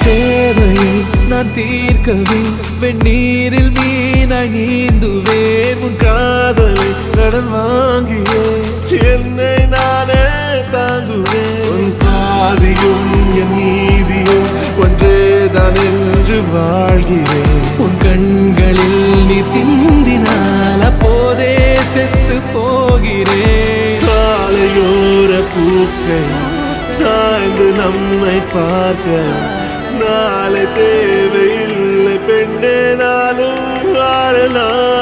தேவையை நான் தீர்க்கவே வெந்நீரில் மீனாய் நீந்துவேன். உன் காதலை கடன் வாங்கியே என்னை நானே தாங்குவேன். உன் பாதியும் என் நீதியும் ஒன்றேதான் என்று வாழ்கிறேன். உன் கண்களில் நீர் சிந்தினால் அப்போதே செத்து போகிறேன். சாலையோர பூக்கள் சாய்ந்து நம்மை பார்க்க நாளை தேவையில்லை பெண்ணே நாளும் வாழலாம்.